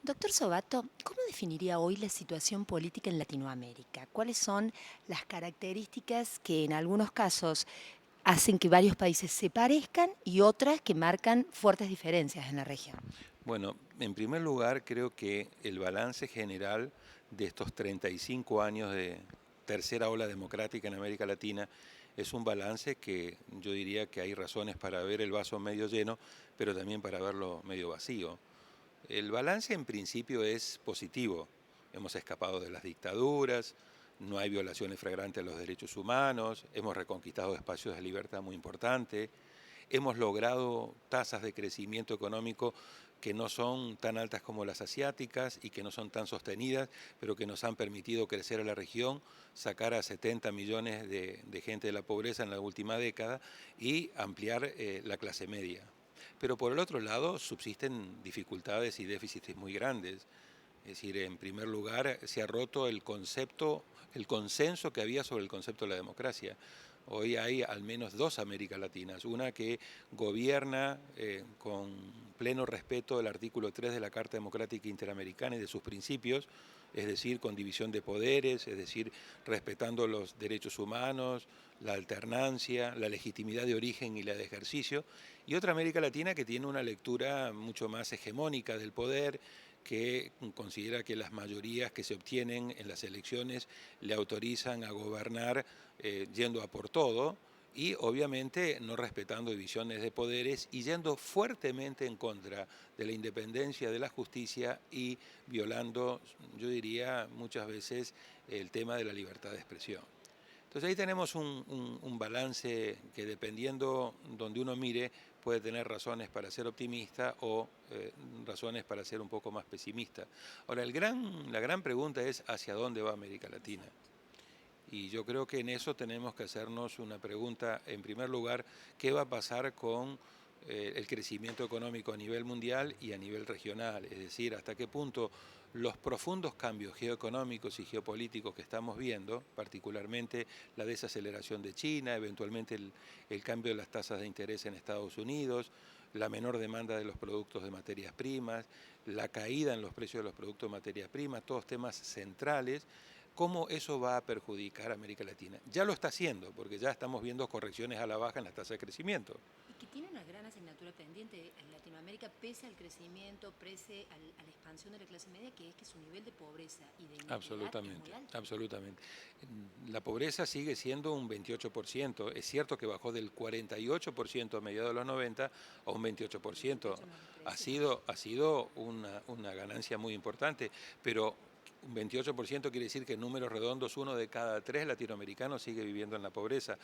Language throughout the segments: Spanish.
Doctor Sobato, ¿cómo definiría hoy la situación política en Latinoamérica? ¿Cuáles son las características que en algunos casos hacen que varios países se parezcan y otras que marcan fuertes diferencias en la región? Bueno, en primer lugar, creo que el balance general de estos 35 años de tercera ola democrática en América Latina es un balance que yo diría que hay razones para ver el vaso medio lleno, pero también para verlo medio vacío. El balance en principio es positivo. Hemos escapado de las dictaduras, no hay violaciones flagrantes a los derechos humanos, hemos reconquistado espacios de libertad muy importantes. Hemos logrado tasas de crecimiento económico que no son tan altas como las asiáticas y que no son tan sostenidas, pero que nos han permitido crecer a la región, sacar a 70 millones de gente de la pobreza en la última década y ampliar la clase media. Pero por el otro lado subsisten dificultades y déficits muy grandes. Es decir, en primer lugar, se ha roto el concepto, el consenso que había sobre el concepto de la democracia. Hoy hay al menos dos Américas Latinas, una que gobierna con pleno respeto del artículo 3 de la Carta Democrática Interamericana y de sus principios, es decir, con división de poderes, es decir, respetando los derechos humanos, la alternancia, la legitimidad de origen y la de ejercicio, y otra América Latina que tiene una lectura mucho más hegemónica del poder, que considera que las mayorías que se obtienen en las elecciones le autorizan a gobernar yendo a por todo y obviamente no respetando divisiones de poderes y yendo fuertemente en contra de la independencia de la justicia y violando, yo diría muchas veces, el tema de la libertad de expresión. Entonces ahí tenemos un balance que dependiendo donde uno mire puede tener razones para ser optimista o razones para ser un poco más pesimista. Ahora, la gran pregunta es ¿hacia dónde va América Latina? Y yo creo que en eso tenemos que hacernos una pregunta, en primer lugar, ¿qué va a pasar con el crecimiento económico a nivel mundial y a nivel regional? Es decir, hasta qué punto los profundos cambios geoeconómicos y geopolíticos que estamos viendo, particularmente la desaceleración de China, eventualmente el cambio de las tasas de interés en Estados Unidos, la menor demanda de los productos de materias primas, la caída en los precios de los productos de materias primas, todos temas centrales. ¿Cómo eso va a perjudicar a América Latina? Ya lo está haciendo, porque ya estamos viendo correcciones a la baja en la tasa de crecimiento. Y que tiene una gran asignatura pendiente en Latinoamérica, pese al crecimiento, pese a la expansión de la clase media, que es que su nivel de pobreza y de inequidad es muy Absolutamente, alto. absolutamente. La pobreza sigue siendo un 28%. Es cierto que bajó del 48% a mediados de los 90 a un 28%. 28 no los 13. Ha sido una ganancia muy importante, pero un 28% quiere decir que en números redondos uno de cada tres latinoamericanos sigue viviendo en la pobreza,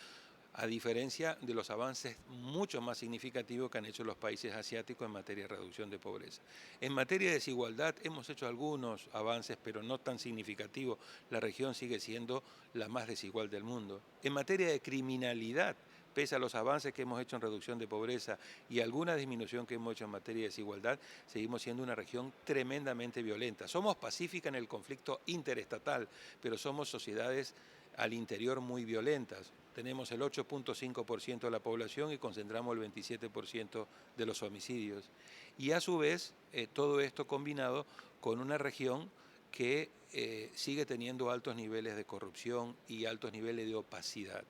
a diferencia de los avances mucho más significativos que han hecho los países asiáticos en materia de reducción de pobreza. En materia de desigualdad hemos hecho algunos avances, pero no tan significativos. La región sigue siendo la más desigual del mundo. En materia de criminalidad, pese a los avances que hemos hecho en reducción de pobreza y alguna disminución que hemos hecho en materia de desigualdad, seguimos siendo una región tremendamente violenta. Somos pacíficas en el conflicto interestatal, pero somos sociedades al interior muy violentas. Tenemos el 8.5% de la población y concentramos el 27% de los homicidios. Y a su vez, todo esto combinado con una región que sigue teniendo altos niveles de corrupción y altos niveles de opacidad.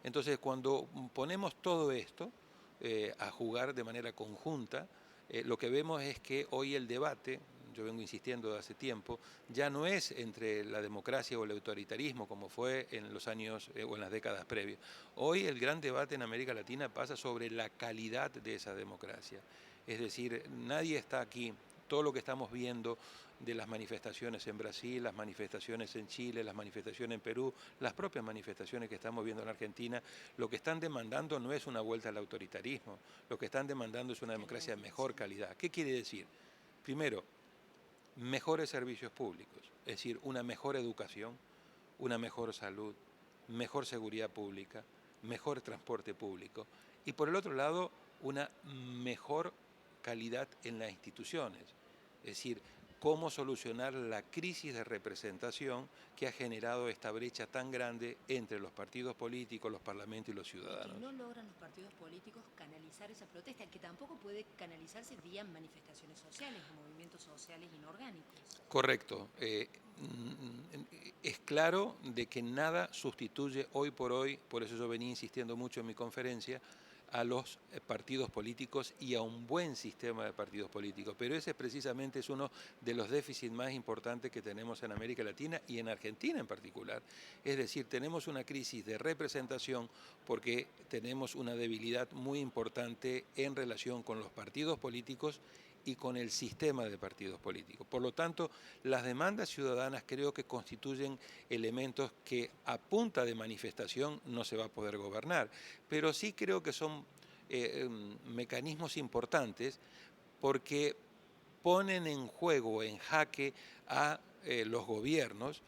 Entonces, cuando ponemos todo esto a jugar de manera conjunta, lo que vemos es que hoy el debate, yo vengo insistiendo de hace tiempo, ya no es entre la democracia o el autoritarismo como fue en los años o en las décadas previas. Hoy el gran debate en América Latina pasa sobre la calidad de esa democracia. Es decir, nadie está aquí, todo lo que estamos viendo de las manifestaciones en Brasil, las manifestaciones en Chile, las manifestaciones en Perú, las propias manifestaciones que estamos viendo en Argentina, lo que están demandando no es una vuelta al autoritarismo, lo que están demandando es una Calidad de democracia de mejor institución. calidad. ¿Qué quiere decir? Primero, mejores servicios públicos, es decir, una mejor educación, una mejor salud, mejor seguridad pública, mejor transporte público y por el otro lado una mejor calidad en las instituciones, es decir, cómo solucionar la crisis de representación que ha generado esta brecha tan grande entre los partidos políticos, los parlamentos y los Y que ciudadanos. no logran los partidos políticos canalizar esa protesta, que tampoco puede canalizarse vía manifestaciones sociales, movimientos sociales inorgánicos. Correcto. Es claro de que nada sustituye hoy por hoy, por eso yo venía insistiendo mucho en mi conferencia, a los partidos políticos y a un buen sistema de partidos políticos. Pero ese precisamente es uno de los déficits más importantes que tenemos en América Latina y en Argentina en particular. Es decir, tenemos una crisis de representación porque tenemos una debilidad muy importante en relación con los partidos políticos y con el sistema de partidos políticos. Por lo tanto, las demandas ciudadanas creo que constituyen elementos que a punta de manifestación no se va a poder gobernar, pero sí creo que son mecanismos importantes porque ponen en juego, en jaque a los gobiernos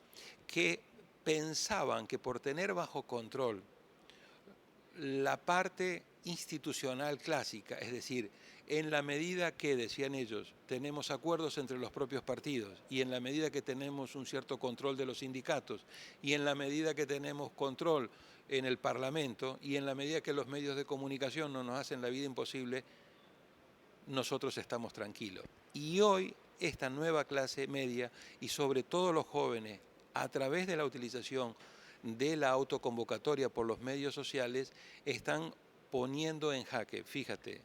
que pensaban que por tener bajo control la parte institucional clásica, es decir, en la medida que, decían ellos, tenemos acuerdos entre los propios partidos y en la medida que tenemos un cierto control de los sindicatos y en la medida que tenemos control en el Parlamento y en la medida que los medios de comunicación no nos hacen la vida imposible, nosotros estamos tranquilos. Y hoy esta nueva clase media y sobre todo los jóvenes, a través de la utilización de la autoconvocatoria por los medios sociales, están poniendo en jaque. Fíjate,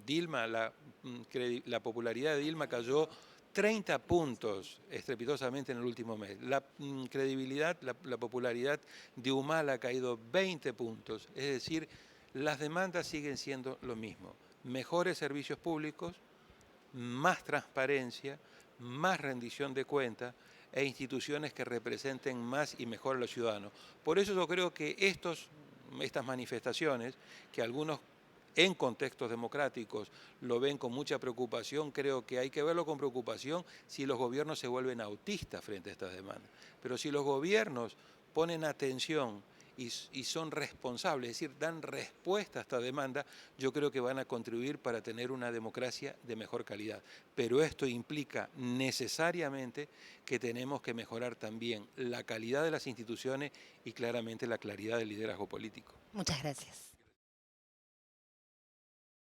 Dilma, la popularidad de Dilma cayó 30 puntos estrepitosamente en el último mes. La credibilidad, la popularidad de Humala ha caído 20 puntos. Es decir, las demandas siguen siendo lo mismo. Mejores servicios públicos, más transparencia, más rendición de cuentas e instituciones que representen más y mejor a los ciudadanos. Por eso yo creo que estas manifestaciones, que algunos en contextos democráticos lo ven con mucha preocupación, creo que hay que verlo con preocupación si los gobiernos se vuelven autistas frente a estas demandas. Pero si los gobiernos ponen atención y son responsables, es decir, dan respuesta a esta demanda, yo creo que van a contribuir para tener una democracia de mejor calidad. Pero esto implica necesariamente que tenemos que mejorar también la calidad de las instituciones y claramente la claridad del liderazgo político. Muchas gracias.